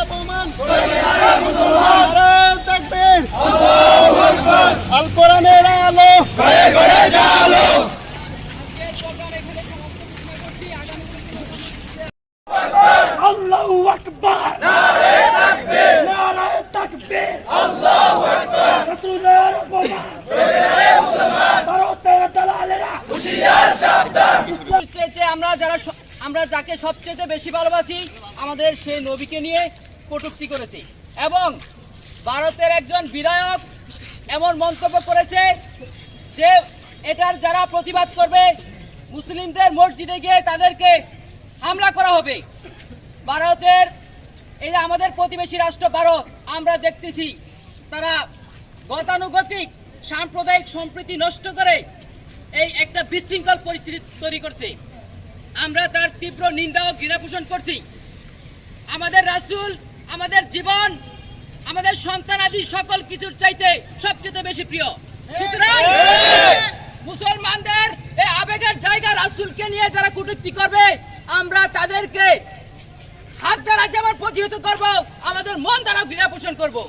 অপমান নারে তাকবীর আল কোরআনের আলো আল্লাহু আকবার নারে তাকবীর নারে তাকবীর আল্লাহু আকবার রাসূলের অপমান শরীরে মুসলমান ভারতের দালালেরা হুঁশিয়ার সাবধান আমরা যাকে সবচেয়ে বেশি ভালোবাসি আমাদের সেই নবীকে নিয়ে কটূক্তি করেছে এবং ভারতের একজন বিধায়ক এমন মন্তব্য করেছে যে এটার যারা প্রতিবাদ করবে মুসলিমদের মসজিদে গিয়ে তাদেরকে হামলা করা হবে। ভারতের এই যে আমাদের প্রতিবেশী রাষ্ট্র ভারত, আমরা দেখতেছি তারা গতানুগতিক সাম্প্রদায়িক সম্প্রীতি নষ্ট করে এই একটা বিশৃঙ্খল পরিস্থিতি তৈরি করছে। আমরা তার তীব্র নিন্দা ও ঘৃণা পোষণ করছি। আমাদের রাসূল আমাদের জীবন, আমাদের সন্তান আদি সকল কিছুর চাইতে সবচেয়ে বেশি প্রিয়। সুতরাং মুসলমানদের এই আবেগের জায়গা রাসূলকে নিয়ে যারা কটূক্তি করবে আমরা তাদেরকে হাত দ্বারা যেমন প্রতিহত করব, আমাদের মন দ্বারা ঘৃণা পোষণ করবো।